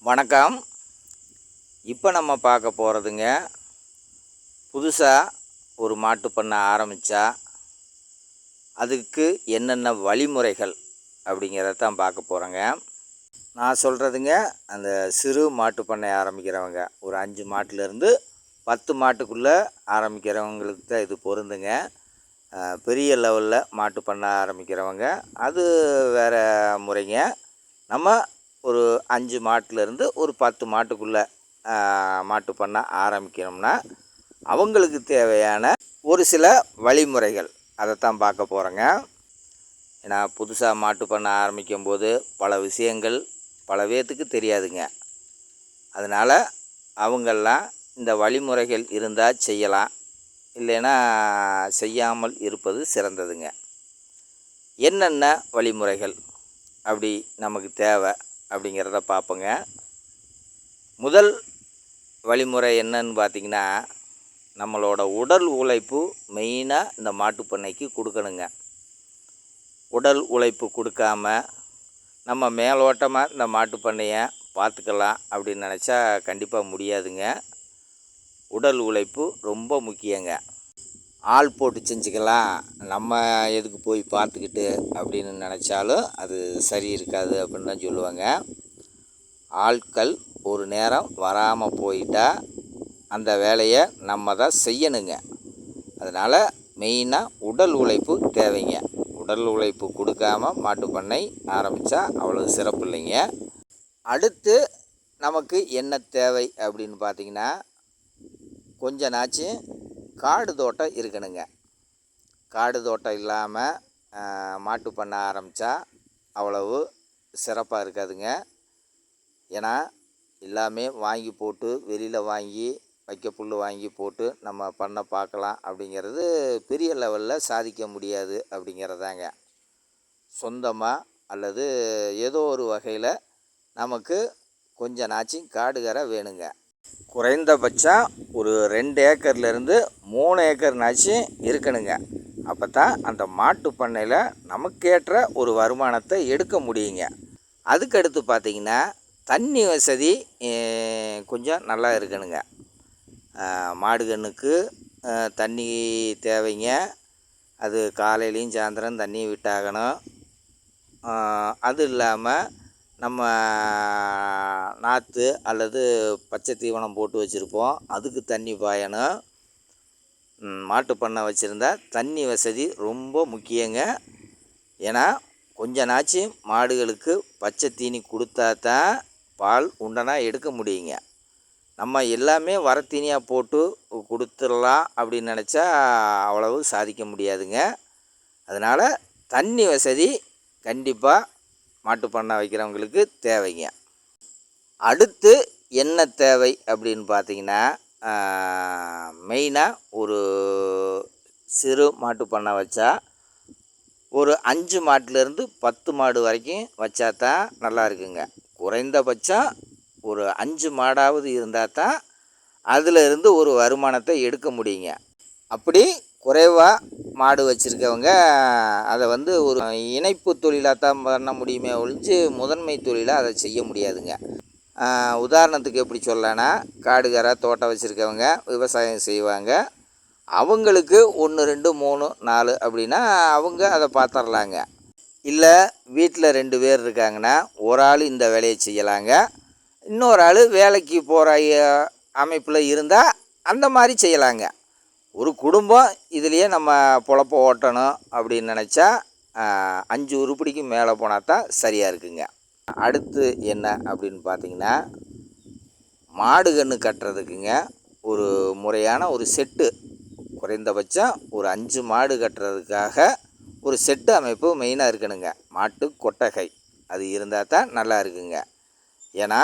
வணக்கம். இப்போ நம்ம பார்க்க போகிறதுங்க, புதுசாக ஒரு மாட்டு பண்ணை ஆரம்பித்தா அதுக்கு என்னென்ன வழிமுறைகள் அப்படிங்கிறத தான் பார்க்க போகிறோங்க. நான் சொல்கிறதுங்க, அந்த சிறு மாட்டு பண்ணை ஆரம்பிக்கிறவங்க, ஒரு 5 மாட்டிலேருந்து 10 மாட்டுக்குள்ளே ஆரம்பிக்கிறவங்களுக்கு தான் இது பொருந்துங்க. பெரிய லெவலில் மாட்டு பண்ணை ஆரம்பிக்கிறவங்க அது வேறு முறைங்க. நம்ம ஒரு 5 மாட்டிலேருந்து ஒரு 10 மாட்டுக்குள்ளே மாட்டு பண்ணை ஆரம்பிக்கணும்னா அவங்களுக்கு தேவையான ஒரு சில வழிமுறைகள் அதைத்தான் பார்க்க போகிறோங்க. ஏன்னா புதுசாக மாட்டு பண்ணை ஆரம்பிக்கும்போது பல விஷயங்கள் பல பேர்த்துக்கு தெரியாதுங்க. அதனால் அவங்கெல்லாம் இந்த வழிமுறைகள் இருந்தால் செய்யலாம், இல்லைன்னா செய்யாமல் இருப்பது சிறந்ததுங்க. என்னென்ன வழிமுறைகள் அப்படி நமக்கு தேவை அப்படிங்கிறத பார்ப்போங்க. முதல் வழிமுறை என்னன்னு பார்த்திங்கன்னா, நம்மளோட உடல் உழைப்பு மெயினாக இந்த மாட்டு பண்ணைக்கு கொடுக்கணுங்க. உடல் உழைப்பு கொடுக்காம நம்ம மேலோட்டமாக இந்த மாட்டு பண்ணையை பார்த்துக்கலாம் அப்படின்னு நினச்சா கண்டிப்பாக முடியாதுங்க. உடல் உழைப்பு ரொம்ப முக்கியங்க. ஆள் போட்டு செஞ்சுக்கலாம், நம்ம எதுக்கு போய் பார்த்துக்கிட்டு அப்படின்னு நினச்சாலும் அது சரி இருக்காது அப்படின்னு தான் சொல்லுவாங்க. ஆட்கள் ஒரு நேரம் வராமல் போயிட்டால் அந்த வேலையை நம்ம தான் செய்யணுங்க. அதனால் மெயினாக உடல் உழைப்பு தேவைங்க. உடல் உழைப்பு கொடுக்காம மாட்டு பண்ணை ஆரம்பித்தா அவ்வளோ சிறப்பு இல்லைங்க. அடுத்து நமக்கு என்ன தேவை அப்படின்னு பார்த்திங்கன்னா, கொஞ்ச நாச்சும் காடு தோட்டம் இருக்கணுங்க. காடு தோட்டம் இல்லாமல் மாட்டு பண்ணை ஆரம்பித்தா அவ்வளவு சிறப்பாக இருக்காதுங்க. ஏன்னா எல்லாமே வாங்கி போட்டு வெளியில் வாங்கி வைக்க புல் வாங்கி போட்டு நம்ம பண்ணை பார்க்கலாம் அப்படிங்கிறது பெரிய லெவலில் சாதிக்க முடியாது அப்படிங்கிறதாங்க. சொந்தமாக அல்லது ஏதோ ஒரு வகையில் நமக்கு கொஞ்ச நாச்சும் காடுகரை வேணுங்க. குறைந்தபட்சம் ஒரு 2 ஏக்கர்லேருந்து 3 ஏக்கர்னாச்சும் இருக்கணுங்க. அப்போ தான் அந்த மாட்டு பண்ணையில் நமக்கேற்ற ஒரு வருமானத்தை எடுக்க முடியுங்க. அதுக்கடுத்து பார்த்திங்கன்னா, தண்ணி வசதி கொஞ்சம் நல்லா இருக்கணுங்க. மாடுகன்றுக்கு தண்ணி தேவைங்க. அது காலையிலையும் சாயந்தரம் தண்ணி விட்டாகணும். அது இல்லாமல் நம்ம நாற்று அல்லது பச்சை தீவனம் போட்டு வச்சுருப்போம், அதுக்கு தண்ணி பாயணும். மாட்டு பண்ணை வச்சுருந்தா தண்ணி வசதி ரொம்ப முக்கியங்க. ஏன்னா கொஞ்ச நாச்சும் மாடுகளுக்கு பச்சை தீனி கொடுத்தா தான் பால் உண்டனா எடுக்க முடியுங்க. நம்ம எல்லாமே வரத்தீனியாக போட்டு கொடுத்துடலாம் அப்படின்னு நினச்சா அவ்வளவு சாதிக்க முடியாதுங்க. அதனால் தண்ணி வசதி கண்டிப்பாக மாட்டு பண்ணை வைக்கிறவங்களுக்கு தேவைங்க. அடுத்து என்ன தேவை அப்படின்னு பார்த்திங்கன்னா, மெயினாக ஒரு சிறு மாட்டு பண்ணை வச்சா ஒரு 5 மாட்டிலேருந்து 10 மாடு வரைக்கும் வச்சா தான் நல்லா இருக்குங்க. குறைந்தபட்சம் ஒரு 5 மாடாவது இருந்தால் தான் அதிலிருந்து ஒரு வருமானத்தை எடுக்க முடியுங்க. அப்படி குறைவாக மாடு வச்சுருக்கவங்க அதை ஒரு இணைப்பு தொழிலாக தான் பண்ண முடியுமே ஒழிஞ்சு முதன்மை தொழிலாக அதை செய்ய முடியாதுங்க. உதாரணத்துக்கு எப்படி சொல்லலான்னா, காடுகரை தோட்டம் வச்சுருக்கவங்க விவசாயம் செய்வாங்க. அவங்களுக்கு 1, 2, 3, 4 அப்படின்னா அவங்க அதை பார்த்துர்லாங்க. இல்லை வீட்டில் 2 பேர் இருக்காங்கன்னா ஒரு ஆள் இந்த வேலையை செய்யலாங்க, இன்னொரு ஆள் வேலைக்கு போகிற அமைப்பில் இருந்தால் அந்த மாதிரி செய்யலாங்க. ஒரு குடும்பம் இதுலேயே நம்ம பொழப்ப ஓட்டணும் அப்படின்னு நினச்சா 5 உருப்படிக்கு மேலே போனால் தான் சரியாக இருக்குங்க. அடுத்து என்ன அப்படின்னு பார்த்திங்கன்னா, மாடு கன்று கட்டுறதுக்குங்க ஒரு முறையான ஒரு செட்டு, குறைந்தபட்சம் ஒரு 5 மாடு கட்டுறதுக்காக ஒரு செட்டு அமைப்பு மெயினாக இருக்கணுங்க. மாட்டு கொட்டகை அது இருந்தால் தான் நல்லா இருக்குங்க. ஏன்னா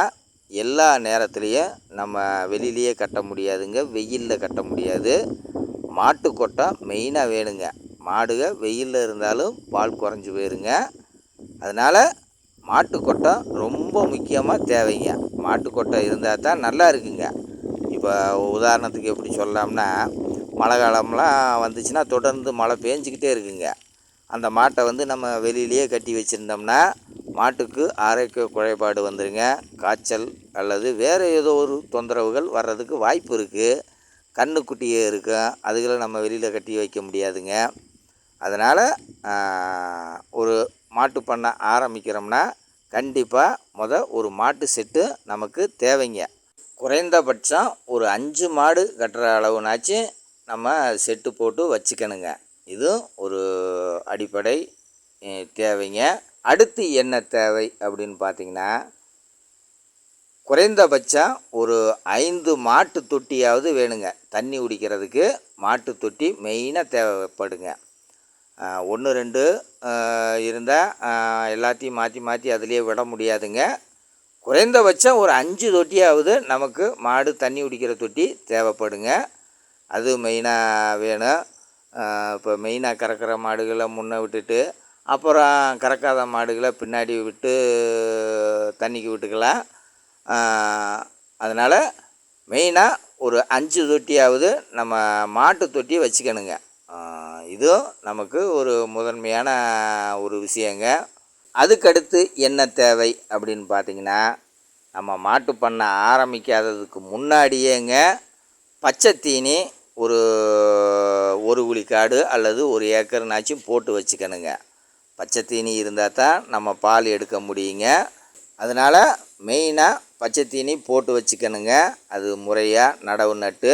எல்லா நேரத்துலேயும் நம்ம வெளியிலேயே கட்ட முடியாதுங்க, வெயிலில் கட்ட முடியாது. மாட்டு கொட்டை மெயினாக வேணுங்க. மாடுக வெயிலில் இருந்தாலும் பால் குறைஞ்சி போயிருங்க. அதனால் மாட்டுக்கொட்டை ரொம்ப முக்கியமாக தேவைங்க. மாட்டுக்கொட்டை இருந்தால் தான் நல்லா இருக்குங்க. இப்போ உதாரணத்துக்கு எப்படி சொல்லலாம்னா, மழை காலம்லாம் வந்துச்சுன்னா தொடர்ந்து மழை பேஞ்சிக்கிட்டே இருக்குங்க. அந்த மாட்டை நம்ம வெளியிலேயே கட்டி வச்சுருந்தோம்னா மாட்டுக்கு ஆரோக்கிய குறைபாடு வந்துருங்க. காய்ச்சல் அல்லது வேறு ஏதோ ஒரு தொந்தரவுகள் வர்றதுக்கு வாய்ப்பு இருக்குது. கன்றுக்குட்டியே இருக்கும், அதுகளை நம்ம வெளியில் கட்டி வைக்க முடியாதுங்க. அதனால் ஒரு மாட்டு பண்ணை ஆரம்பிக்கிறோம்னா கண்டிப்பாக ஒரு மாட்டு செட்டு நமக்கு தேவைங்க. குறைந்தபட்சம் ஒரு 5 மாடு கட்டுற அளவுனாச்சும் நம்ம செட்டு போட்டு வச்சுக்கணுங்க. இதுவும் ஒரு அடிப்படை தேவைங்க. அடுத்து என்ன தேவை அப்படின்னு பார்த்திங்கன்னா, குறைந்தபட்சம் ஒரு 5 மாட்டு தொட்டியாவது வேணுங்க. தண்ணி குடிக்கிறதுக்கு மாட்டு தொட்டி மெயினாக தேவைப்படுங்க. 1 2 இருந்தால் எல்லாத்தையும் மாற்றி மாற்றி அதிலே விட முடியாதுங்க. குறைந்தபட்சம் ஒரு 5 தொட்டியாவது நமக்கு மாடு தண்ணி குடிக்கிற தொட்டி தேவைப்படுங்க. அது மெயினாக வேணும். இப்போ மெயினாக கறக்கிற மாடுகளை முன்னே விட்டுட்டு அப்புறம் கறக்காத மாடுகளை பின்னாடி விட்டு தண்ணிக்கு விட்டுக்கலாம். அதனால் மெயினாக ஒரு 5 தொட்டியாவது நம்ம மாட்டு தொட்டி வச்சுக்கணுங்க. இதுவும் நமக்கு ஒரு முதன்மையான ஒரு விஷயங்க. அதுக்கடுத்து என்ன தேவை அப்படின்னு பார்த்திங்கன்னா, நம்ம மாட்டு பண்ணை ஆரம்பிக்காததுக்கு முன்னாடியேங்க பச்சை தீனி ஒரு குழிக்காடு அல்லது 1 ஏக்கர்னாச்சும் போட்டு வச்சுக்கணுங்க. பச்சை தீனி இருந்தால் தான் நம்ம பால் எடுக்க முடியுங்க. அதனால் மெயினாக பச்சை தீனி போட்டு வச்சுக்கணுங்க. அது முறையாக நடவு நட்டு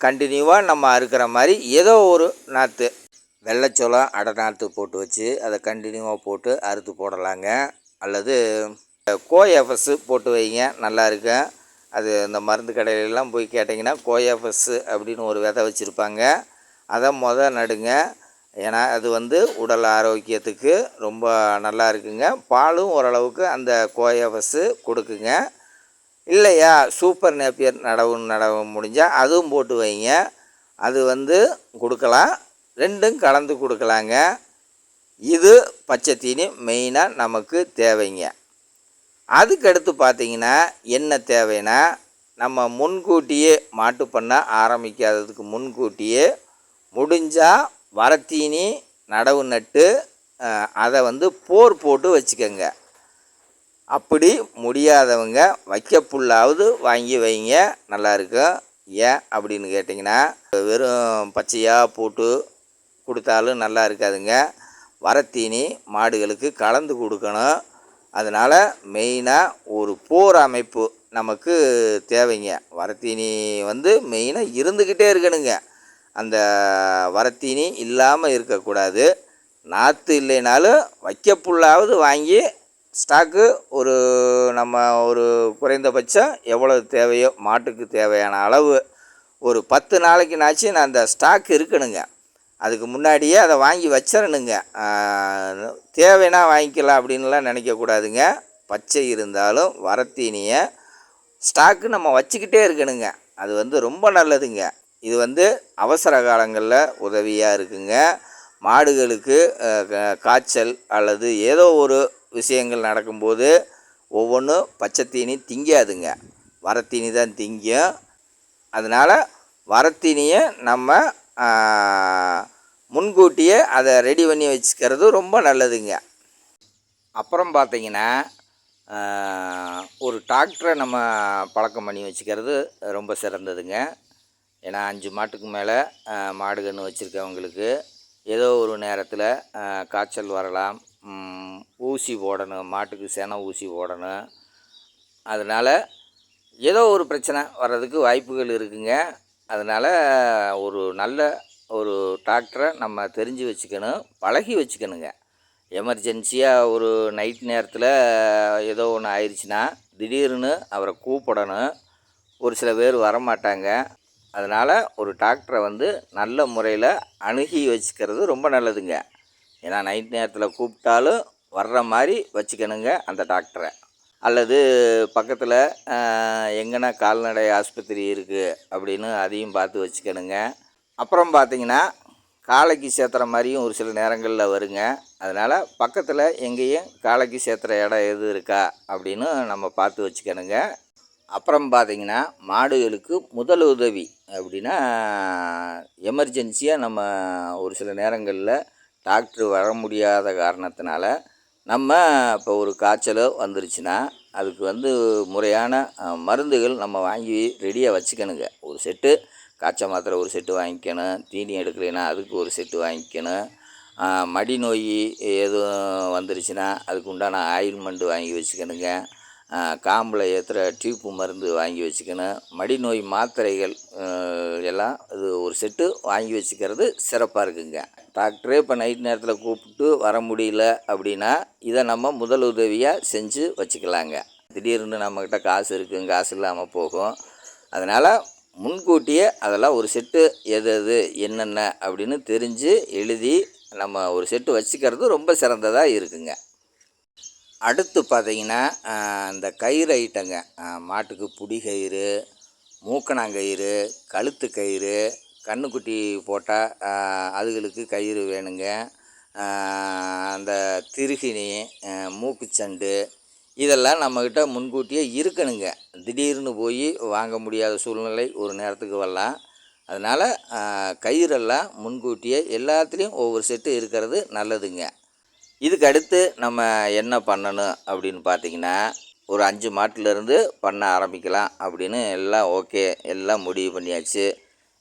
கண்டினியூவாக நம்ம அறுக்கிற மாதிரி ஏதோ ஒரு நாற்று வெள்ளைச்சோளம் அடை நாற்று போட்டு வச்சு அதை கண்டினியூவாக போட்டு அறுத்து போடலாங்க. அல்லது கோஎஃப்எஸ் போட்டு வைங்க, நல்லா இருக்கும். அது இந்த மருந்து கடையிலெல்லாம் போய் கேட்டிங்கன்னா கோஎஃப்எஸ் அப்படின்னு ஒரு விதை வச்சுருப்பாங்க. அதை நடுங்க. ஏன்னா அது உடல் ஆரோக்கியத்துக்கு ரொம்ப நல்லா இருக்குங்க. பாலும் ஓரளவுக்கு அந்த கோஎஃப்எஸ் கொடுக்குங்க. இல்லையா சூப்பர் நேப்பியர் நடவு முடிஞ்சால் அதுவும் போட்டு வைங்க. அது கொடுக்கலாம். 2ம் கலந்து கொடுக்கலாங்க. இது பச்சை தீனி மெயினாக நமக்கு தேவைங்க. அதுக்கடுத்து பார்த்திங்கன்னா என்ன தேவைன்னா, நம்ம முன்கூட்டியே மாட்டு பண்ணை ஆரம்பிக்காததுக்கு முன்கூட்டியே முடிஞ்சால் வரத்தீனி நடவு நட்டு அதை போர் போட்டு வச்சுக்கோங்க. அப்படி முடியாதவங்க வைக்கப்புல்லாவது வாங்கி வைங்க, நல்லாயிருக்கும். ஏன் அப்படின்னு கேட்டிங்கன்னா, வெறும் பச்சையாக போட்டு கொடுத்தாலும் நல்லா இருக்காதுங்க. வரத்தீனி மாடுகளுக்கு கலந்து கொடுக்கணும். அதனால் மெயினாக ஒரு போர் அமைப்பு நமக்கு தேவைங்க. வரத்தீனி மெயினாக இருந்துக்கிட்டே இருக்கணுங்க. அந்த வரத்தீனி இல்லாமல் இருக்கக்கூடாது. நாற்று இல்லைனாலும் வைக்கப்புல்லாவது வாங்கி ஸ்டாக்கு நம்ம குறைந்தபட்சம் எவ்வளோ தேவையோ மாட்டுக்கு தேவையான அளவு ஒரு 10 நாளைக்குனாச்சும் நான் அந்த ஸ்டாக் இருக்கணுங்க. அதுக்கு முன்னாடியே அதை வாங்கி வச்சிடணுங்க. தேவைன்னா வாங்கிக்கலாம் அப்படின்லாம் நினைக்கக்கூடாதுங்க. பச்சை இருந்தாலும் வரத்தீனியை ஸ்டாக்கு நம்ம வச்சுக்கிட்டே இருக்கணுங்க. அது ரொம்ப நல்லதுங்க. இது அவசர காலங்களில் உதவியாக இருக்குங்க. மாடுகளுக்கு காய்ச்சல் அல்லது ஏதோ ஒரு விஷயங்கள் நடக்கும்போது ஒவ்வொன்றும் பச்சை தீனி திங்காதுங்க, வரத்தீனி தான் திங்கும். அதனால் வரத்தீனியை நம்ம முன்கூட்டியே அதை ரெடி பண்ணி வச்சுக்கிறது ரொம்ப நல்லதுங்க. அப்புறம் பார்த்திங்கன்னா, ஒரு டிராக்டரை நம்ம பழக்கம் பண்ணி வச்சுக்கிறது ரொம்ப சிறந்ததுங்க. ஏன்னா 5 மாட்டுக்கு மேலே மாடு கன்று வச்சுருக்கவங்களுக்கு ஏதோ ஒரு நேரத்தில் காய்ச்சல் வரலாம். ஊசி போடணும், மாட்டுக்கு செனை ஊசி போடணும். அதனால் ஏதோ ஒரு பிரச்சனை வர்றதுக்கு வாய்ப்புகள் இருக்குங்க. அதனால் ஒரு நல்ல ஒரு டிராக்டரை நம்ம தெரிஞ்சு வச்சுக்கணும், பழகி வச்சுக்கணுங்க. எமர்ஜென்சியாக ஒரு நைட் நேரத்தில் ஏதோ ஒன்று ஆயிடுச்சுன்னா திடீர்னு அவரை கூப்பிடணும். ஒரு சில பேர் வரமாட்டாங்க. அதனால் ஒரு டிராக்டரை நல்ல முறையில் அணுகி வச்சுக்கிறது ரொம்ப நல்லதுங்க. ஏன்னா நைட் நேரத்தில் கூப்பிட்டாலும் வர்ற மாதிரி வச்சுக்கணுங்க அந்த டிராக்டரை. அல்லது பக்கத்தில் எங்கன்னா கால்நடை ஆஸ்பத்திரி இருக்குது அப்படின்னு அதையும் பார்த்து வச்சுக்கணுங்க. அப்புறம் பார்த்திங்கன்னா, காளைக்கு சேர்த்துற மாதிரியும் ஒரு சில நேரங்களில் வருங்க. அதனால் பக்கத்தில் எங்கேயும் காளைக்கு சேர்த்துற இடம் எது இருக்கா அப்படின்னு நம்ம பார்த்து வச்சுக்கணுங்க. அப்புறம் பார்த்திங்கன்னா, மாடுகளுக்கு முதல் உதவி அப்படின்னா, எமர்ஜென்சியாக நம்ம ஒரு சில நேரங்களில் டாக்டர் வர முடியாத காரணத்தினால நம்ம இப்போ ஒரு காய்ச்சலோ வந்துருச்சுன்னா அதுக்கு வந்து முறையான மருந்துகள் நம்ம வாங்கி ரெடியாக வச்சுக்கணுங்க. ஒரு செட்டு காய்ச்சல் மாத்திரை ஒரு செட்டு வாங்கிக்கணும். தீனி எடுக்கலைன்னா அதுக்கு ஒரு செட்டு வாங்கிக்கணும். மடி நோய் எதுவும் வந்துருச்சுன்னா அதுக்கு உண்டான ஆயில்மெண்ட் வாங்கி வச்சுக்கணுங்க. காம்பில் ஏற்றுற டியூப்பு மருந்து வாங்கி வச்சுக்கணும். மடி நோய் மாத்திரைகள் எல்லாம் இது ஒரு செட்டு வாங்கி வச்சுக்கிறது சிறப்பாக இருக்குங்க. டாக்டரே இப்போ நைட் நேரத்தில் கூப்பிட்டு வர முடியல அப்படின்னா இதை நம்ம முதல் உதவியாக செஞ்சு வச்சுக்கலாங்க. திடீர்னு நம்மக்கிட்ட காசு இருக்குங்க, காசு இல்லாமல் போகும். அதனால் முன்கூட்டியே அதெல்லாம் ஒரு செட்டு எது எது என்னென்ன அப்படின்னு தெரிஞ்சு எழுதி நம்ம ஒரு செட்டு வச்சுக்கிறது ரொம்ப சிறந்ததாக இருக்குங்க. அடுத்து பார்த்திங்கன்னா இந்த கயிறு ஐட்டங்க. மாட்டுக்கு புடி கயிறு, மூக்கணாங்கயிறு, கழுத்து கயிறு, கன்றுக்குட்டி போட்டால் அதுகளுக்கு கயிறு வேணுங்க. அந்த திருகிணி, மூக்குச்சண்டு இதெல்லாம் நம்மக்கிட்ட முன்கூட்டியே இருக்கணுங்க. திடீர்னு போய் வாங்க முடியாத சூழ்நிலை ஒரு நேரத்துக்கு வரலாம். அதனால் கயிறெல்லாம் முன்கூட்டியே எல்லாத்துலேயும் ஒவ்வொரு செட்டு இருக்கிறது நல்லதுங்க. இதுக்கு அடுத்து நம்ம என்ன பண்ணணும் அப்படின்னு பார்த்திங்கன்னா, ஒரு 5 மாட்டிலேருந்து பண்ண ஆரம்பிக்கலாம் அப்படின்னு எல்லாம் ஓகே, எல்லாம் முடிவு பண்ணியாச்சு,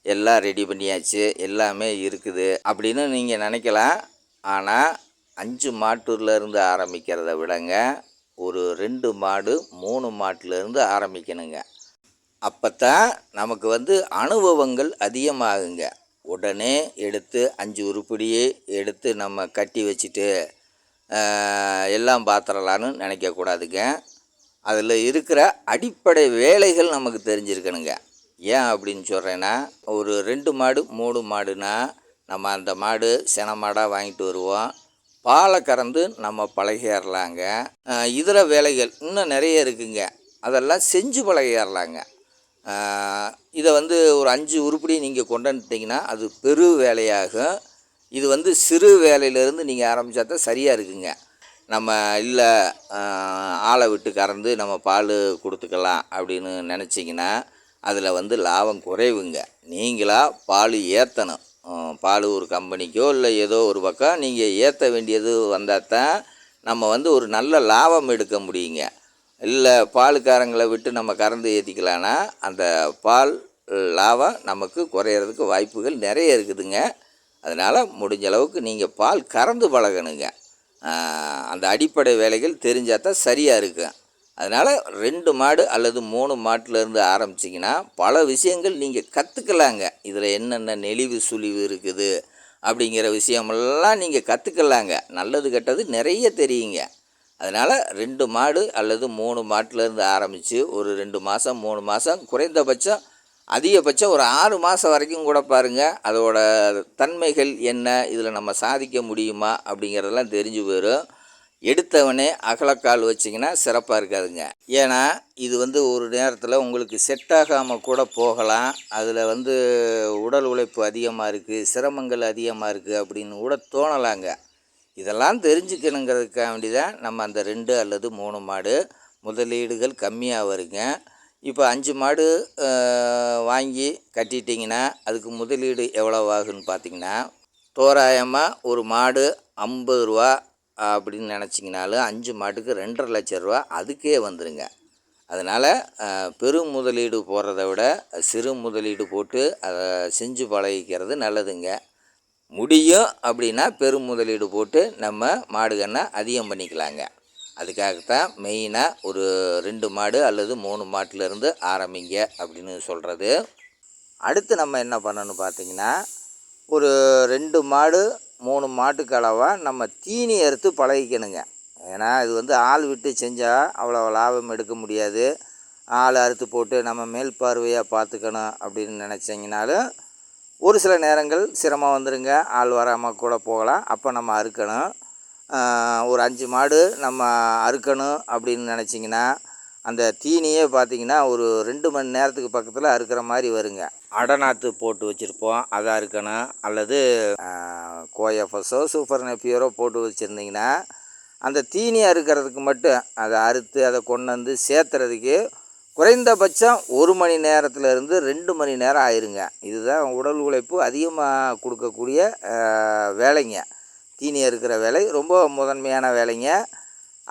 எல்லாம் ரெடி பண்ணியாச்சு, எல்லாமே இருக்குது அப்படின்னு நீங்கள் நினைக்கலாம். ஆனால் 5 மாட்டுலேருந்து ஆரம்பிக்கிறத விடங்க ஒரு 2 மாடு 3 மாட்டிலேருந்து ஆரம்பிக்கணுங்க. அப்போ தான் நமக்கு வந்து அனுபவங்கள் அதிகமாகுங்க. உடனே எடுத்து 5 உருப்படியே எடுத்து நம்ம கட்டி வச்சுட்டு எல்லாம் பார்த்துடலான்னு நினைக்கக்கூடாதுங்க. அதில் இருக்கிற அடிப்படை வேலைகள் நமக்கு தெரிஞ்சிருக்கணுங்க. ஏன் அப்படின்னு சொல்கிறேன்னா, ஒரு 2 மாடு 3 மாடுனா நம்ம அந்த மாடு சென மாடாக வாங்கிட்டு வருவோம். பாலை கறந்து நம்ம பழகிடலாங்க. இதர வேலைகள் இன்னும் நிறைய இருக்குங்க, அதெல்லாம் செஞ்சு பழகிடலாங்க. இதை வந்து ஒரு 5 உருப்படி நீங்கள் கொண்டு வந்துட்டிங்கன்னா அது பெரு வேலையாகும். இது வந்து சிறு வேலையிலேருந்து நீங்கள் ஆரம்பித்தா தான் சரியாக இருக்குங்க. நம்ம இல்லை ஆளை விட்டு கறந்து நம்ம பால் கொடுத்துக்கலாம் அப்படின்னு நினச்சிங்கன்னா அதில் வந்து லாபம் குறைவுங்க. நீங்களாக பால் ஏற்றணும். பால் ஒரு கம்பெனிக்கோ இல்லை ஏதோ ஒரு பக்கம் நீங்கள் ஏற்ற வேண்டியது வந்தால் தான் நம்ம வந்து ஒரு நல்ல லாபம் எடுக்க முடியுங்க. இல்லை பாலுக்காரங்களை விட்டு நம்ம கறந்து ஏற்றிக்கலான்னா அந்த பால் லாபம் நமக்கு குறையிறதுக்கு வாய்ப்புகள் நிறைய இருக்குதுங்க. அதனால் முடிஞ்ச அளவுக்கு நீங்கள் பால் கறந்து பழகணுங்க. அந்த அடிப்படை வேலைகள் தெரிஞ்சால் தான் சரியாக இருக்கும். அதனால் 2 மாடு அல்லது 3 மாட்டிலேருந்து ஆரம்பிச்சிங்கன்னா பல விஷயங்கள் நீங்கள் கற்றுக்கலாங்க. இதில் என்னென்ன நெளிவு சுழிவு இருக்குது அப்படிங்கிற விஷயமெல்லாம் நீங்கள் கற்றுக்கலாங்க. நல்லது கெட்டது நிறைய தெரியுங்க. அதனால் 2 மாடு அல்லது 3 மாட்டிலேருந்து ஆரம்பித்து ஒரு 2 மாதம் 3 மாதம் குறைந்தபட்சம் அதிகபட்சம் ஒரு 6 மாதம் வரைக்கும் கூட பாருங்கள். அதோட தன்மைகள் என்ன, இதில் நம்ம சாதிக்க முடியுமா அப்படிங்கிறதெல்லாம் தெரிஞ்சு போயிடும். எடுத்தவனே அகலக்கால் வச்சிங்கன்னா சிறப்பாக இருக்காதுங்க. ஏன்னா இது வந்து ஒரு நேரத்தில் உங்களுக்கு செட் ஆகாமல் கூட போகலாம். அதில் வந்து உடல் உழைப்பு அதிகமாக இருக்குது, சிரமங்கள் அதிகமாக இருக்குது அப்படின்னு கூட தோணலாங்க. இதெல்லாம் தெரிஞ்சுக்கணுங்கிறதுக்காக வேண்டி தான் நம்ம அந்த 2 அல்லது 3 மாடு முதலீடுகள் கம்மியாக வருங்க. இப்போ 5 மாடு வாங்கி கட்டிட்டிங்கன்னா அதுக்கு முதலீடு எவ்வளோ ஆகுன்னு பார்த்திங்கன்னா, தோராயமாக ஒரு மாடு 50 ரூபா அப்படின்னு நினச்சிங்கனாலும் 5 மாட்டுக்கு 2,50,000 லட்ச அதுக்கே வந்துடுங்க. அதனால் பெரும் முதலீடு போடுறத விட சிறு முதலீடு போட்டு அதை செஞ்சு பழகிக்கிறது நல்லதுங்க. முடியும் அப்படின்னா பெரும் முதலீடு போட்டு நம்ம மாடு கண்ணை அதிகம் பண்ணிக்கலாங்க. அதுக்காகத்தான் மெயினாக ஒரு 2 மாடு அல்லது 3 மாட்டிலேருந்து ஆரம்பிங்க அப்படின்னு சொல்கிறது. அடுத்து நம்ம என்ன பண்ணணும்னு பார்த்திங்கன்னா, ஒரு 2 மாடு 3 மாட்டுக்கு அளவாக நம்ம தீனி அறுத்து பழகிக்கணுங்க. ஏன்னா இது வந்து ஆள் விட்டு செஞ்சால் அவ்வளோ லாபம் எடுக்க முடியாது. ஆள் அறுத்து போட்டு நம்ம மேல் பார்வையாக பார்த்துக்கணும் அப்படின்னு நினச்சிங்கனாலும் ஒரு சில நேரங்கள் சிரமம் வந்துடுங்க. ஆள் வராமல் கூட போகலாம். அப்போ நம்ம அறுக்கணும். ஒரு 5 மாடு நம்ம அறுக்கணும் அப்படின்னு நினச்சிங்கன்னா அந்த தீனியே பார்த்திங்கன்னா ஒரு 2 மணி நேரத்துக்கு பக்கத்தில் அறுக்கிற மாதிரி வருங்க. அடநாற்று போட்டு வச்சுருப்போம், அதை அறுக்கணும். அல்லது கோஎஃப்எஸோ சூப்பர் நெப்பியரோ போட்டு வச்சுருந்திங்கன்னா அந்த தீனி அறுக்கிறதுக்கு மட்டும் அதை அறுத்து அதை கொண்டு வந்து சேர்த்துறதுக்கு குறைந்தபட்சம் 1 மணி நேரத்துலேருந்து 2 மணி நேரம் ஆயிருங்க. இதுதான் உடல் உழைப்பு அதிகமாக கொடுக்கக்கூடிய வேலைங்க. தீனி அறுக்கிற வேலை ரொம்ப முதன்மையான வேலைங்க.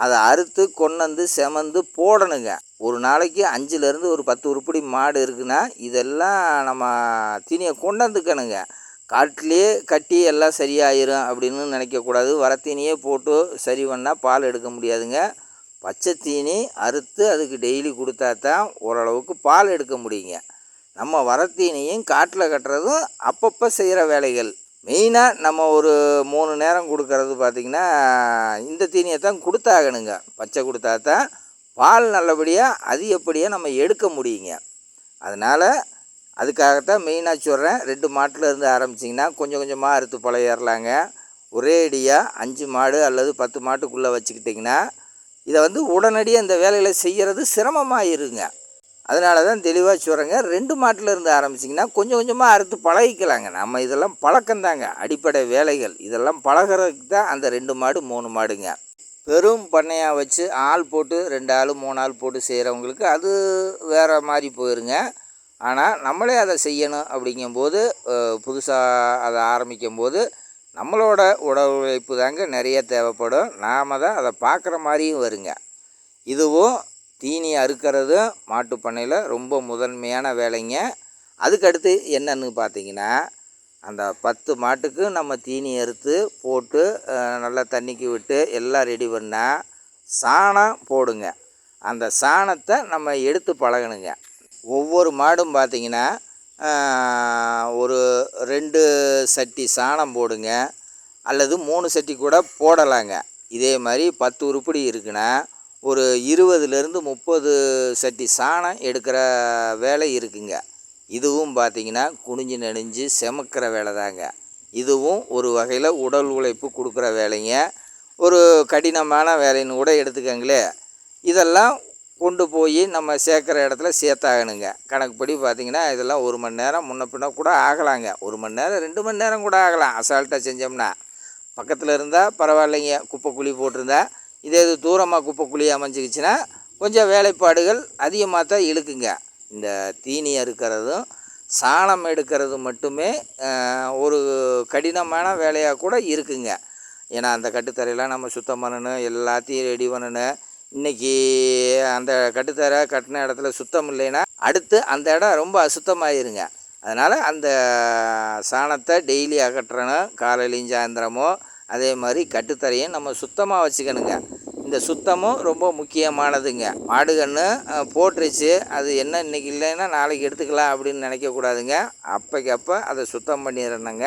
அதை அறுத்து கொண்டு செமந்து போடணுங்க. ஒரு நாளைக்கு 5லேருந்து ஒரு 10 உருப்படி மாடு இருக்குன்னா இதெல்லாம் நம்ம தீனியை கொண்டாந்துக்கணுங்க. காட்டிலேயே கட்டி எல்லாம் சரியாயிரும் அப்படின்னு நினைக்கக்கூடாது. வரத்தீனியே போட்டு சரி பண்ணால் பால் எடுக்க முடியாதுங்க. பச்சை தீனி அறுத்து அதுக்கு டெய்லி கொடுத்தா தான் ஓரளவுக்கு பால் எடுக்க முடியுங்க. நம்ம வரத்தீனியும் காட்டில் கட்டுறதும் அப்பப்போ செய்கிற வேலைகள். மெயினாக நம்ம ஒரு 3 நேரம் கொடுக்கறது பார்த்திங்கன்னா இந்த தீனியை தான் கொடுத்தாகணுங்க. பச்சை கொடுத்தா தான் பால் நல்லபடியாக அதிகப்படியாக நம்ம எடுக்க முடியுங்க. அதனால் அதுக்காகத்தான் மெயினாக சொல்கிறேன். 2 மாட்டிலேருந்து ஆரம்பிச்சிங்கன்னா கொஞ்சம் கொஞ்சமாக அறுத்து பழையறலாங்க. ஒரே அடியாக 5 மாடு அல்லது 10 மாட்டுக்குள்ளே வச்சுக்கிட்டிங்கன்னா இதை உடனடியாக இந்த வேலைகளை செய்கிறது சிரமமாக இருங்க. அதனால தான் தெளிவாக சொல்கிறேங்க. 2 மாட்டிலேருந்து ஆரம்பிச்சிங்கன்னா கொஞ்சம் கொஞ்சமாக அறுத்து பழகிக்கலாங்க. நம்ம இதெல்லாம் பழக்கந்தாங்க, அடிப்படை வேலைகள். இதெல்லாம் பழகிறதுக்கு தான் அந்த 2 மாடு 3 மாடுங்க. பெரும் பண்ணையாக வச்சு ஆள் போட்டு 2 ஆள் 3 ஆள் போட்டு செய்கிறவங்களுக்கு அது வேறு மாதிரி போயிருங்க. ஆனால் நம்மளே அதை செய்யணும் அப்படிங்கும்போது புதுசாக அதை ஆரம்பிக்கும்போது நம்மளோட உடல் உழைப்பு தாங்க நிறைய தேவைப்படும். நாம் தான் அதை பார்க்குற மாதிரியும் வருங்க. இதுவும் தீனி அறுக்கிறதும் மாட்டு பண்ணையில் ரொம்ப முதன்மையான வேலைங்க. அதுக்கடுத்து என்னன்னு பார்த்தீங்கன்னா, அந்த 10 மாட்டுக்கு நம்ம தீனி அறுத்து போட்டு நல்லா தண்ணிக்கு விட்டு எல்லாம் ரெடி பண்ணால் சாணம் போடுங்க. அந்த சாணத்தை நம்ம எடுத்து பழகணுங்க. ஒவ்வொரு மாடும் பார்த்திங்கன்னா ஒரு 2 சட்டி சாணம் போடுங்க, அல்லது 3 சட்டி கூட போடலாங்க. இதே மாதிரி 10 உருப்படி இருக்குன்னா ஒரு 20லேருந்து 30 சட்டி சாணம் எடுக்கிற வேலை இருக்குங்க. இதுவும் பார்த்திங்கன்னா குனிஞ்சு நெளிஞ்சு செமக்கிற வேலை தாங்க. இதுவும் ஒரு வகையில் உடல் உழைப்பு கொடுக்குற வேலைங்க. ஒரு கடினமான வேலைன்னு கூட எடுத்துக்கங்களே. இதெல்லாம் கொண்டு போய் நம்ம சேர்க்குற இடத்துல சேர்த்தாகணுங்க. கணக்குப்படி பார்த்திங்கன்னா இதெல்லாம் 1 மணி நேரம் முன்ன பின்ன கூட ஆகலாங்க. 1 மணி நேரம் 2 மணி நேரம் கூட ஆகலாம் அசால்ட்டாக செஞ்சோம்னா. பக்கத்தில் இருந்தால் பரவாயில்லைங்க, குப்பை குழி போட்டிருந்தா. இதே இது தூரமாக குப்பை குழி அமைஞ்சிக்கிச்சின்னா கொஞ்சம் வேலைப்பாடுகள் அதிகமாக தான் இழுக்குங்க. இந்த தீனி அறுக்கிறதும் சாணம் எடுக்கிறது மட்டுமே ஒரு கடினமான வேலையாக கூட இருக்குங்க. ஏன்னா அந்த கட்டுத்தரையெல்லாம் நம்ம சுத்தம் பண்ணணும், எல்லாத்தையும் ரெடி பண்ணணும். இன்றைக்கி அந்த கட்டுத்தரை கட்டின இடத்துல சுத்தம் இல்லைன்னா அடுத்து அந்த இடம் ரொம்ப அசுத்தமாயிருங்க. அதனால் அந்த சாணத்தை டெய்லி அகற்றணும், காலையிலையும் சாயந்தரமோ. அதே மாதிரி கட்டுத்தரையும் நம்ம சுத்தமாக வச்சுக்கணுங்க. இந்த சுத்தமும் ரொம்ப முக்கியமானதுங்க. மாடு கன்று போட்டுருச்சு, அது என்ன இன்றைக்கி இல்லைன்னா நாளைக்கு எடுத்துக்கலாம் அப்படின்னு நினைக்கக்கூடாதுங்க. அப்போக்கப்போ அதை சுத்தம் பண்ணிடணுங்க.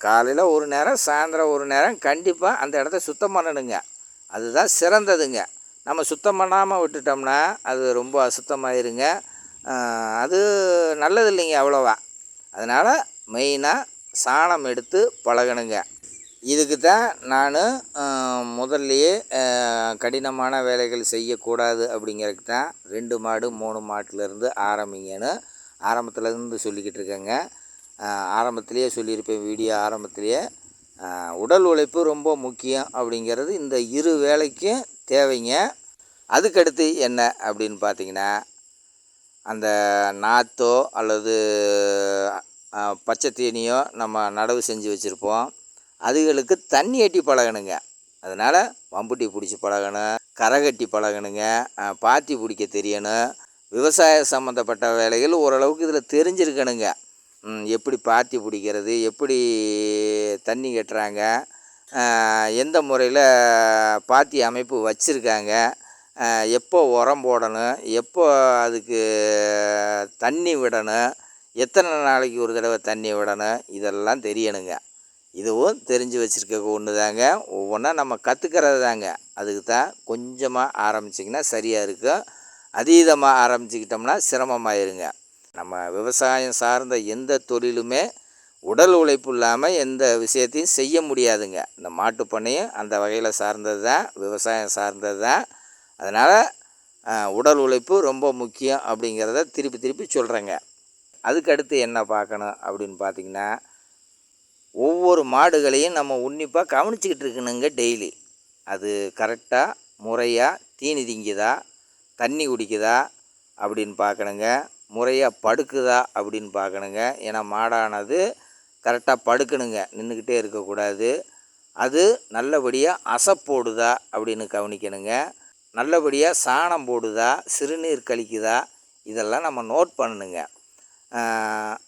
காலையில் ஒரு நேரம் சாயந்தரம் ஒரு நேரம் கண்டிப்பாக அந்த இடத்த சுத்தம் பண்ணணுங்க. அதுதான் சிறந்ததுங்க. நம்ம சுத்தம் பண்ணாமல் விட்டுட்டோம்னா அது ரொம்ப அசுத்தமாயிருங்க. அது நல்லது இல்லைங்க அவ்வளோவா. அதனால் மெயினாக சாணம் எடுத்து பழகணுங்க. இதுக்கு தான் நான் முதல்லையே கடினமான வேலைகள் செய்யக்கூடாது அப்படிங்கிறதுக்கு தான் 2 மாடு 3 மாட்டிலேருந்து ஆரம்பிங்கன்னு ஆரம்பத்துலேருந்து சொல்லிக்கிட்டு இருக்கேங்க. ஆரம்பத்திலேயே சொல்லியிருப்பேன், வீடியோ ஆரம்பத்திலேயே. உடல் உழைப்பு ரொம்ப முக்கியம் அப்படிங்கிறது இந்த 2 வேலைக்கும் தேவைங்க. அதுக்கடுத்து என்ன அப்படின்னு பார்த்திங்கன்னா, அந்த நாற்றோ அல்லது பச்சை தீனியோ நம்ம நடவு செஞ்சு வச்சுருப்போம். அதுகளுக்கு தண்ணி எட்டி பழகணுங்க. அதனால் வம்புட்டி பிடிச்சி பழகணும், கரை கட்டி பழகணுங்க, பாத்தி பிடிக்க தெரியணும். விவசாய சம்மந்தப்பட்ட வேலைகள் ஓரளவுக்கு இதில் தெரிஞ்சிருக்கணுங்க. எப்படி பாத்தி பிடிக்கிறது, எப்படி தண்ணி கட்டுறாங்க, எந்த முறையில் பாத்தி அமைப்பு வச்சுருக்காங்க, எப்போ உரம் போடணும், எப்போ அதுக்கு தண்ணி விடணும், எத்தனை நாளைக்கு ஒரு தடவை தண்ணி விடணும், இதெல்லாம் தெரியணுங்க. இதுவும் தெரிஞ்சு வச்சுருக்க ஒன்று தாங்க. ஒவ்வொன்றா நம்ம கற்றுக்கிறது தாங்க. அதுக்கு தான் கொஞ்சமாக ஆரம்பிச்சிங்கன்னா சரியாக இருக்கும். அதீதமாக ஆரம்பிச்சுக்கிட்டோம்னா சிரமமாயிருங்க. நம்ம விவசாயம் சார்ந்த எந்த தொழிலுமே உடல் உழைப்பு இல்லாமல் எந்த விஷயத்தையும் செய்ய முடியாதுங்க. இந்த மாட்டுப்பண்ணையும் அந்த வகையில் சார்ந்தது தான், விவசாயம் சார்ந்தது தான். அதனால் உடல் உழைப்பு ரொம்ப முக்கியம் அப்படிங்கிறத திருப்பி திருப்பி சொல்கிறேங்க. அதுக்கடுத்து என்ன பார்க்கணும் அப்படின்னு பார்த்திங்கன்னா, ஒவ்வொரு மாடுகளையும் நம்ம உன்னிப்பாக கவனிச்சிக்கிட்டு இருக்கணுங்க டெய்லி. அது கரெக்டாக முறையாக தீனி திங்குதா, தண்ணி குடிக்குதா அப்படின்னு பார்க்கணுங்க. முறையாக படுக்குதா அப்படின்னு பார்க்கணுங்க. ஏன்னா மாடானது கரெக்டாக படுக்கணுங்க, நின்றுக்கிட்டே இருக்கக்கூடாது. அது நல்லபடியாக அசைப்போடுதா அப்படின்னு கவனிக்கணுங்க. நல்லபடியாக சாணம் போடுதா, சிறுநீர் கழிக்குதா, இதெல்லாம் நம்ம நோட் பண்ணணுங்க.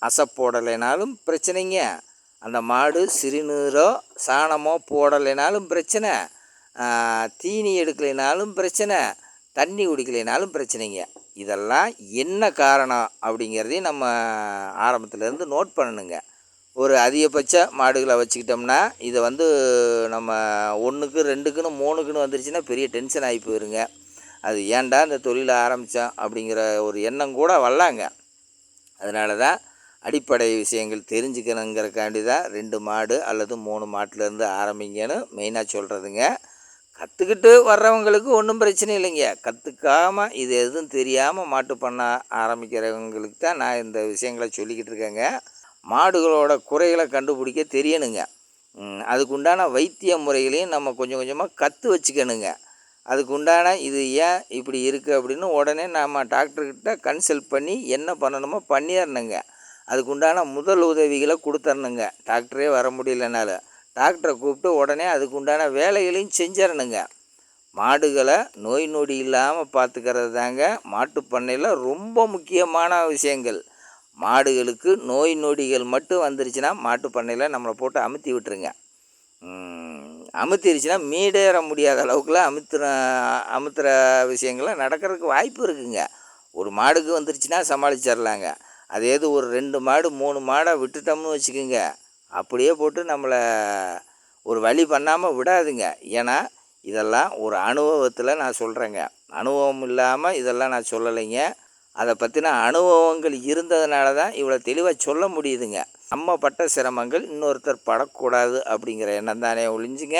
அசைப்போடலைனாலும் பிரச்சனைங்க, அந்த மாடு சிறுநீரோ சாணமோ போடலைனாலும் பிரச்சனை, தீனி எடுக்கலைனாலும் பிரச்சனை, தண்ணி குடிக்கலைனாலும் பிரச்சனைங்க. இதெல்லாம் என்ன காரணம் அப்படிங்கிறதையும் நம்ம ஆரம்பத்துலேருந்து நோட் பண்ணணுங்க. ஒரு அதிகபட்ச மாடுகளை வச்சுக்கிட்டோம்னா இதை வந்து நம்ம 1க்கு 2க்குன்னு 3க்குன்னு வந்துருச்சுன்னா பெரிய டென்ஷன் ஆகி போயிருங்க. அது ஏன்டா இந்த தொழிலை ஆரம்பித்தோம் அப்படிங்கிற ஒரு எண்ணம் கூட வரலாங்க. அதனால தான் அடிப்படை விஷயங்கள் தெரிஞ்சுக்கணுங்கிறக்காண்டி தான் 2 மாடு அல்லது 3 மாட்டிலேருந்து ஆரம்பிங்கன்னு மெயினாக சொல்கிறதுங்க. கற்றுக்கிட்டு வர்றவங்களுக்கு ஒன்றும் பிரச்சனை இல்லைங்க. கற்றுக்காமல் இது எதுவும் தெரியாமல் மாட்டு பண்ண ஆரம்பிக்கிறவங்களுக்கு தான் நான் இந்த விஷயங்களை சொல்லிக்கிட்டு இருக்கேங்க. மாடுகளோட குறைகளை கண்டுபிடிக்க தெரியணுங்க. அதுக்குண்டான வைத்திய முறைகளையும் நம்ம கொஞ்சம் கொஞ்சமாக கற்று வச்சுக்கணுங்க. அதுக்குண்டான இது ஏன் இப்படி இருக்குது அப்படின்னு உடனே நம்ம டாக்டர்கிட்ட கன்சல்ட் பண்ணி என்ன பண்ணணுமோ பண்ணிடணுங்க. அதுக்குண்டான முதல் உதவிகளை கொடுத்துடணுங்க. டாக்டரே வர முடியலனாலும் டாக்டரை கூப்பிட்டு உடனே அதுக்குண்டான வேலைகளையும் செஞ்சிடணுங்க. மாடுகளை நோய் நொடி இல்லாமல் பார்த்துக்கிறது தாங்க மாட்டுப்பண்ணையில் ரொம்ப முக்கியமான விஷயங்கள். மாடுகளுக்கு நோய் நொடிகள் மட்டும் வந்துருச்சுன்னா மாட்டுப்பண்ணையில் நம்மளை போட்டு அமுத்தி விட்டுருங்க. அமுத்திருச்சுன்னா மீடேற முடியாத அளவுக்குலாம் அமுத்துகிற விஷயங்கள்லாம் நடக்கிறதுக்கு வாய்ப்பு இருக்குங்க. ஒரு மாடுக்கு வந்துருச்சுன்னா சமாளிச்சிடலாங்க. அதே இது ஒரு 2 மாடு 3 மாடை விட்டுட்டோம்னு வச்சுக்கோங்க, அப்படியே போட்டு நம்மளை ஒரு வழி பண்ணாமல் விடாதுங்க. ஏன்னா இதெல்லாம் ஒரு அனுபவத்தில் நான் சொல்கிறேங்க. அனுபவம் இல்லாமல் இதெல்லாம் நான் சொல்லலைங்க. அதை பற்றின அனுபவங்கள் இருந்ததுனால தான் இவ்வளோ தெளிவாக சொல்ல முடியுதுங்க. நம்ம பட்ட சிரமங்கள் இன்னொருத்தர் படக்கூடாது அப்படிங்கிற எண்ணம் தானே ஒழிஞ்சுங்க.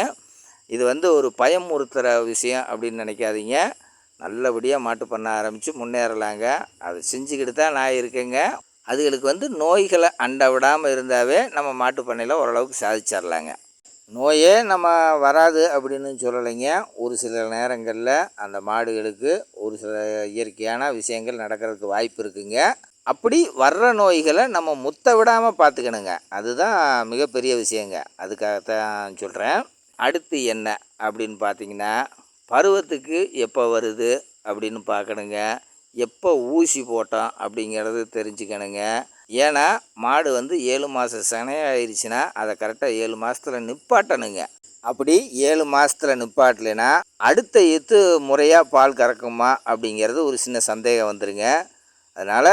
இது வந்து ஒரு பயமுறுத்துகிற விஷயம் அப்படின்னு நினைக்காதீங்க. நல்லபடியாக மாட்டு பண்ண ஆரம்பித்து முன்னேறலாங்க. அதை செஞ்சுக்கிட்டு தான் நான் இருக்கேங்க. அதுகளுக்கு வந்து நோய்களை அண்ட விடாமல் இருந்தாவே நம்ம மாட்டு பண்ணையில் ஓரளவுக்கு சாதிச்சிடலாங்க. நோயே நம்ம வராது அப்படின்னு சொல்லலைங்க. ஒரு சில நேரங்களில் அந்த மாடுகளுக்கு ஒரு சில இயற்கையான விஷயங்கள் நடக்கிறதுக்கு வாய்ப்பு இருக்குங்க. அப்படி வர்ற நோய்களை நம்ம முத்த விடாமல் பார்த்துக்கணுங்க. அதுதான் மிகப்பெரிய விஷயங்க. அதுக்காகத்தான் சொல்கிறேன். அடுத்து என்ன அப்படின்னு பார்த்தீங்கன்னா, பருவத்துக்கு எப்போ வருது அப்படின்னு பார்க்கணுங்க. எப்போ ஊசி போட்டோம் அப்படிங்கிறது தெரிஞ்சுக்கணுங்க. ஏன்னா மாடு வந்து 7 மாதம் சினையாயிருச்சுன்னா அதை கரெக்டாக 7 மாதத்துல நிப்பாட்டணுங்க. அப்படி 7 மாதத்துல நிப்பாட்டலைன்னா அடுத்த எத்து முறையாக பால் கறக்குமா அப்படிங்கிறது ஒரு சின்ன சந்தேகம் வந்துடுங்க. அதனால்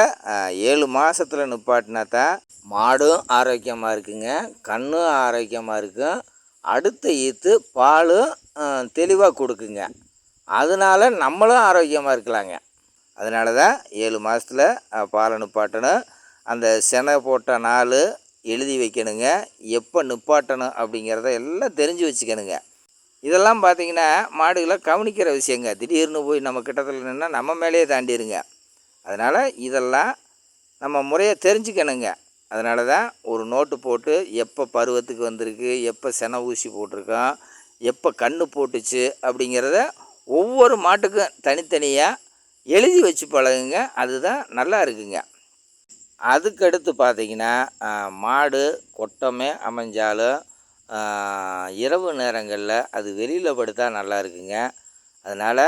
7 மாதத்துல நிப்பாட்டினா தான் மாடும் ஆரோக்கியமாக இருக்குங்க, கண்ணும் ஆரோக்கியமாக இருக்கும், அடுத்த ஈத்து பாலும் தெளிவாக கொடுக்குங்க. அதனால் நம்மளும் ஆரோக்கியமாக இருக்கலாங்க. அதனால தான் 7 மாதத்துல பாலை நிப்பாட்டணும். அந்த செனை போட்ட நாள் எழுதி வைக்கணுங்க. எப்போ நிப்பாட்டணும் அப்படிங்கிறத எல்லாம் தெரிஞ்சு வச்சுக்கணுங்க. இதெல்லாம் பார்த்திங்கன்னா மாடுகளை கவனிக்கிற விஷயங்க. திடீர்னு போய் நம்ம கிட்டத்தில் நின்னா நம்ம மேலேயே தாண்டிடுங்க. அதனால் இதெல்லாம் நம்ம முறையை தெரிஞ்சுக்கணுங்க. அதனால தான் ஒரு நோட்டு போட்டு எப்போ பருவத்துக்கு வந்திருக்கு, எப்போ செனை ஊசி போட்டிருக்கோம், எப்போ கன்று போட்டுச்சு அப்படிங்கிறத ஒவ்வொரு மாட்டுக்கும் தனித்தனியாக எழுதி வச்சு பழகுங்க. அதுதான் நல்லா இருக்குங்க. அதுக்கடுத்து பார்த்திங்கன்னா, மாடு கொட்டமே அமைஞ்சாலும் இரவு நேரங்களில் அது வெளியில் படுத்தா நல்லா இருக்குங்க. அதனால்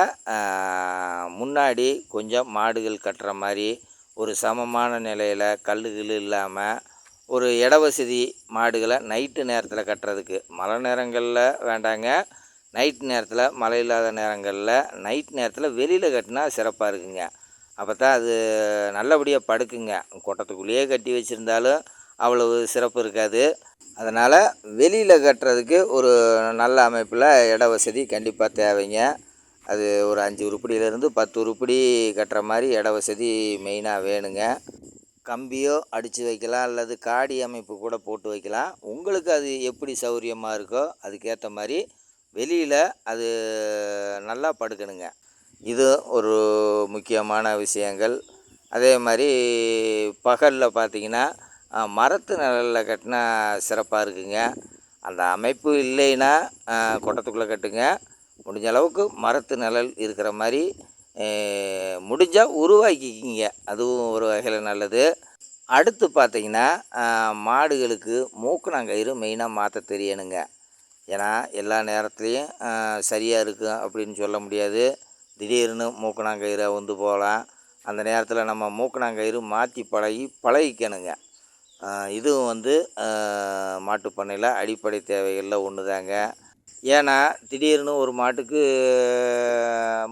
முன்னாடி கொஞ்சம் மாடுகள் கட்டுற மாதிரி ஒரு சமமான நிலையில் கல்லுகள் இல்லாமல் ஒரு இட வசதி மாடுகளை நைட்டு நேரத்தில் கட்டுறதுக்கு. மழை நேரங்களில் வேண்டாங்க, நைட் நேரத்தில், மழை இல்லாத நேரங்களில் நைட் நேரத்தில் வெளியில் கட்டினா சிறப்பாக இருக்குங்க. அப்போ தான் அது நல்லபடியாக படுக்குங்க. கொட்டத்துக்குள்ளேயே கட்டி வச்சுருந்தாலும் அவ்வளவு சிறப்பு இருக்காது. அதனால் வெளியில் கட்டுறதுக்கு ஒரு நல்ல அமைப்பில் இட வசதி கண்டிப்பாக தேவைங்க. அது ஒரு 5 உருப்படியிலேருந்து 10 உருப்படி கட்டுற மாதிரி இட வசதி மெயினாக வேணுங்க. கம்பியோ அடித்து வைக்கலாம், அல்லது காடி அமைப்பு கூட போட்டு வைக்கலாம். உங்களுக்கு அது எப்படி சௌகரியமாக இருக்கோ அதுக்கேற்ற மாதிரி வெளியில் அது நல்லா படுக்கணுங்க. இது ஒரு முக்கியமான விஷயங்கள். அதே மாதிரி பகலில் பார்த்திங்கன்னா மரத்து நிழலில் கட்டினா சிறப்பாக இருக்குங்க. அந்த அமைப்பு இல்லைன்னா கொட்டத்துக்குள்ளே கட்டுங்க. முடிஞ்ச அளவுக்கு மரத்து நிழல் இருக்கிற மாதிரி முடிஞ்சால் உருவாக்கிக்கிங்க. அதுவும் ஒரு வகையில் நல்லது. அடுத்து பார்த்திங்கன்னா மாடுகளுக்கு மூக்கணாங்கயிறு மெயினாக மாற்ற தெரியணுங்க. ஏன்னா எல்லா நேரத்துலையும் சரியாக இருக்கும் அப்படின்னு சொல்ல முடியாது. திடீர்னு மூக்கணாங்கயிறு அவுந்து போகலாம். அந்த நேரத்தில் நம்ம மூக்கணாங்கயிறு மாற்றி பழகிக்கணுங்க. இதுவும் வந்து மாட்டுப் பண்ணையில் அடிப்படை தேவைகளில் ஒன்று தாங்க. ஏன்னா திடீர்னு ஒரு மாட்டுக்கு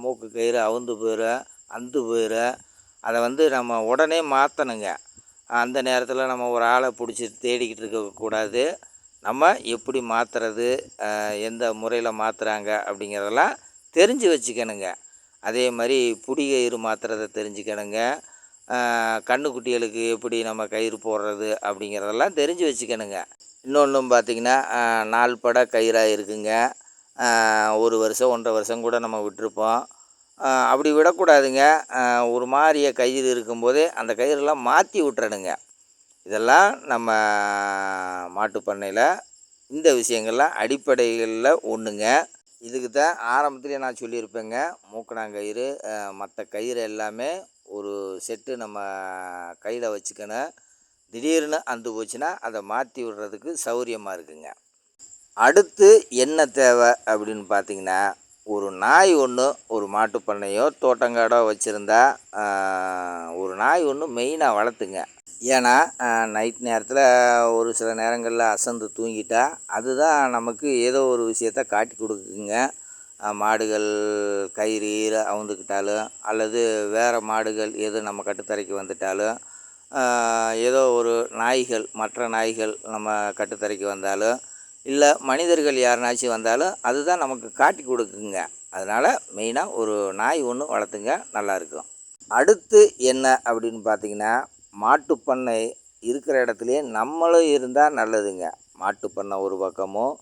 மூக்கு கயிறு அவுந்து போயிடும், அந்து போயிடும். அதை வந்து நம்ம உடனே மாற்றணுங்க. அந்த நேரத்தில் நம்ம ஒரு ஆளை பிடிச்சி தேடிக்கிட்டு இருக்கக்கூடாது. நம்ம எப்படி மாற்றுறது, எந்த முறையில் மாற்றுறாங்க அப்படிங்கிறதெல்லாம் தெரிஞ்சு வச்சுக்கணுங்க. அதே மாதிரி புடி கயிறு மாற்றுறத தெரிஞ்சுக்கணுங்க. கன்றுக்குட்டிகளுக்கு எப்படி நம்ம கயிறு போடுறது அப்படிங்கிறதெல்லாம் தெரிஞ்சு வச்சுக்கணுங்க. இன்னொன்றும் பார்த்திங்கன்னா, நாள்பட கயிறாக இருக்குங்க. 1 வருஷம் 1.5 வருஷம் கூட நம்ம விட்டுருப்போம். அப்படி விடக்கூடாதுங்க. ஒரு மாதிரிய கயிறு இருக்கும்போதே அந்த கயிறெல்லாம் மாற்றி விட்டுறணுங்க. இதெல்லாம் நம்ம மாட்டுப் பண்ணையில் இந்த விஷயங்கள்லாம் அடிப்படைகளில் ஒன்றுங்க. இதுக்கு தான் ஆரம்பத்திலே நான் சொல்லியிருப்பேங்க, மூக்கணாங்கயிறு மற்ற கயிறு எல்லாமே ஒரு செட்டு நம்ம கையில் வச்சுக்கணும். திடீர்னு அந்து போச்சுன்னா அதை மாற்றி விடுறதுக்கு சௌகரியமாக இருக்குங்க. அடுத்து என்ன தேவை அப்படின்னு பார்த்திங்கன்னா, ஒரு நாய் ஒன்று ஒரு மாட்டுப் பண்ணையோ தோட்டங்காடோ வச்சுருந்தா ஒரு நாய் ஒன்று மெயினாக வளர்த்துங்க. ஏன்னா நைட் நேரத்தில் ஒரு சில நேரங்களில் அசந்து தூங்கிட்டா அதுதான் நமக்கு ஏதோ ஒரு விஷயத்த காட்டி கொடுக்குங்க. மாடுகள் கயிறு அவுந்துக்கிட்டாலும் அல்லது வேறு மாடுகள் எது நம்ம கட்டுத்தரைக்கு வந்துட்டாலும், ஏதோ ஒரு நாய்கள் மற்ற நாய்கள் நம்ம கட்டுத்தரைக்கு வந்தாலும், இல்லை மனிதர்கள் யாருனாச்சும் வந்தாலும் அதுதான் நமக்கு காட்டி கொடுக்குங்க. அதனால் மெயினாக ஒரு நாய் ஒன்று வளர்த்துங்க, நல்லாயிருக்கும். அடுத்து என்ன அப்படின்னு பார்த்திங்கன்னா, மாட்டுப்பண்ணை இருக்கிற இடத்துலையே நம்மளும் இருந்தால் நல்லதுங்க. மாட்டுப்பண்ணை ஒரு பக்கமும்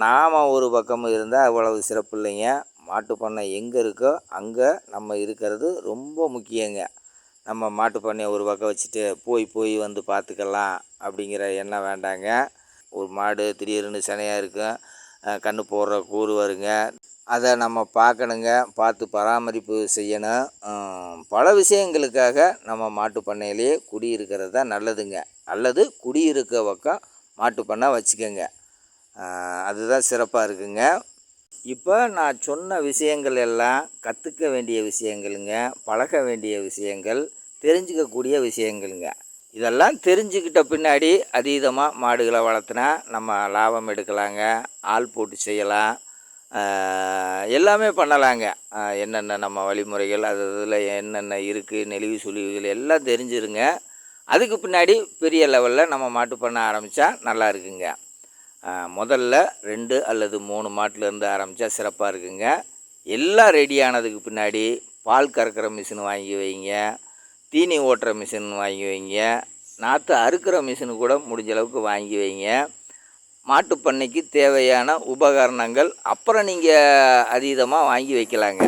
நாம் ஒரு பக்கமும் இருந்தால் அவ்வளவு சிறப்பு இல்லைங்க. மாட்டுப்பண்ணை எங்கே இருக்கோ அங்கே நம்ம இருக்கிறது ரொம்ப முக்கியங்க. நம்ம மாட்டுப்பண்ணையை ஒரு பக்கம் வச்சுட்டு போய் வந்து பார்த்துக்கலாம் அப்படிங்கிற எண்ணம் வேண்டாங்க. ஒரு மாடு திடீர்னு சினையாக இருக்கும், கன்று போடுற கூறு வருங்க, அதை நம்ம பார்க்கணுங்க, பார்த்து பராமரிப்பு செய்யணும். பல விஷயங்களுக்காக நம்ம மாட்டுப் பண்ணையிலேயே குடியிருக்கிறது தான் நல்லதுங்க. அல்லது குடியிருக்க பக்கம் மாட்டுப் பண்ணை வச்சுக்கோங்க, அதுதான் சிறப்பாக இருக்குங்க. இப்போ நான் சொன்ன விஷயங்கள் எல்லாம் கற்றுக்க வேண்டிய விஷயங்களுங்க, பழக வேண்டிய விஷயங்கள், தெரிஞ்சுக்கக்கூடிய விஷயங்களுங்க. இதெல்லாம் தெரிஞ்சுக்கிட்ட பின்னாடி அதீதமாக மாடுகளை வளர்த்துனா நம்ம லாபம் எடுக்கலாங்க, ஆள் போட்டு செய்யலாம், எல்லாமே பண்ணலாங்க. என்னென்ன நம்ம வழிமுறைகள் அது இதில் என்னென்ன இருக்குது, நெளிவு சுழிவுகள் எல்லாம் தெரிஞ்சிருங்க. அதுக்கு பின்னாடி பெரிய லெவலில் நம்ம மாட்டுப் பண்ண ஆரம்பித்தா நல்லா இருக்குங்க. முதல்ல 2 அல்லது 3 மாட்டிலேருந்து ஆரம்பித்தா சிறப்பாக இருக்குங்க. எல்லாம் ரெடி ஆனதுக்கு பின்னாடி பால் கறக்கிற மிஷின் வாங்கி வைங்க, தீனி ஓட்டுற மிஷின் வாங்கி வைங்க, நாற்று அறுக்கிற மிஷினு கூட முடிஞ்ச அளவுக்கு வாங்கி வைங்க. மாட்டுப் பண்ணைக்கு தேவையான உபகரணங்கள் அப்புறம் நீங்கள் அதீதமாக வாங்கி வைக்கலாங்க.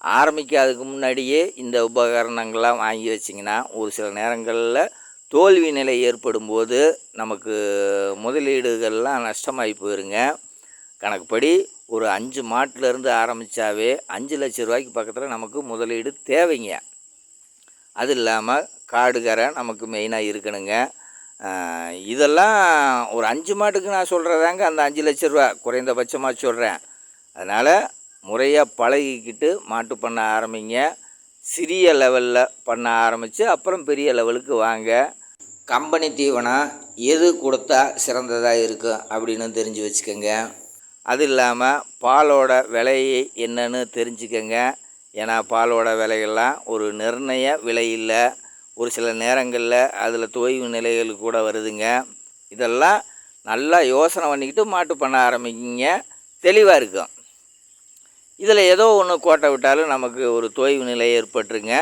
ஆரம்பிக்காததுக்கு முன்னாடியே இந்த உபகரணங்கள்லாம் வாங்கி வச்சிங்கன்னா ஒரு சில நேரங்களில் தோல்வி நிலை ஏற்படும் போது நமக்கு முதலீடுகள்லாம் நஷ்டமாகி போயிருங்க. கணக்குப்படி ஒரு 5 மாட்டிலேருந்து ஆரம்பித்தாவே 5 லட்ச ரூபாய்க்கு பக்கத்தில் நமக்கு முதலீடு தேவைங்க. அது இல்லாமல் காடு கரை நமக்கு மெயினாக இருக்கணுங்க. இதெல்லாம் ஒரு 5 மாட்டுக்கு நான் சொல்கிறதாங்க அந்த 5 லட்ச ரூபா குறைந்தபட்சமாக சொல்கிறேன். அதனால் முறையாக பழகிக்கிட்டு மாட்டு பண்ண ஆரம்பிங்க. சிறிய லெவலில் பண்ண ஆரம்பித்து அப்புறம் பெரிய லெவலுக்கு வாங்க. கம்பெனி தீவனம் எது கொடுத்தா சிறந்ததாக இருக்கும் அப்படின்னு தெரிஞ்சு வச்சுக்கோங்க. அது இல்லாமல் பாலோட விலையை என்னன்னு தெரிஞ்சுக்கங்க. ஏன்னா பாலோட விலைகள்லாம் ஒரு நிர்ணய விலை இல்லை, ஒரு சில நேரங்களில் அதில் தொய்வு நிலைகள் கூட வருதுங்க. இதெல்லாம் நல்லா யோசனை பண்ணிக்கிட்டு மாட்டு பண்ண ஆரம்பிக்கிங்க, தெளிவாக இருக்கும். இதில் ஏதோ ஒன்று கோட்டை விட்டாலும் நமக்கு ஒரு தொய்வு நிலை ஏற்பட்டுருங்க.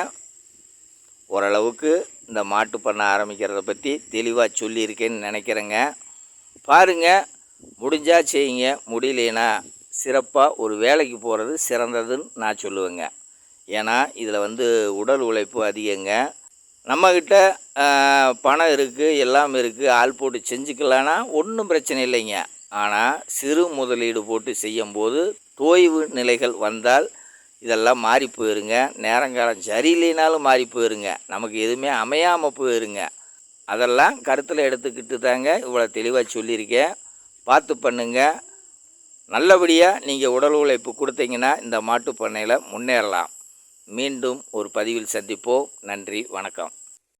ஓரளவுக்கு இந்த மாட்டு பண்ண ஆரம்பிக்கிறத பற்றி தெளிவாக சொல்லியிருக்கேன்னு நினைக்கிறேங்க. பாருங்கள், முடிஞ்சால் செய்யுங்க, முடியலைன்னா சிறப்பாக ஒரு வேலைக்கு போகிறது சிறந்ததுன்னு நான் சொல்லுவேங்க. ஏன்னா இதில் உடல் உழைப்பு அதிகங்க. நம்மக்கிட்ட பணம் இருக்குது, எல்லாம் இருக்குது, ஆள் போட்டு செஞ்சுக்கலான்னா ஒன்றும் பிரச்சனை இல்லைங்க. ஆனால் சிறு முதலீடு போட்டு செய்யும்போது தொய்வு நிலைகள் வந்தால் இதெல்லாம் மாறி போயிருங்க. நேரங்காலம் சரியில்லைனாலும் மாறி போயிருங்க, நமக்கு எதுவுமே அமையாமல் போயிருங்க. அதெல்லாம் கருத்தில் எடுத்துக்கிட்டு தாங்க இவ்வளோ தெளிவாக சொல்லியிருக்கேன். பார்த்து பண்ணுங்க. நல்லபடியாக நீங்கள் உடல் உழைப்பு கொடுத்தீங்கன்னா இந்த மாட்டுப் பண்ணையில் முன்னேறலாம். மீண்டும் ஒரு பதிவில் சந்திப்போம். நன்றி, வணக்கம்.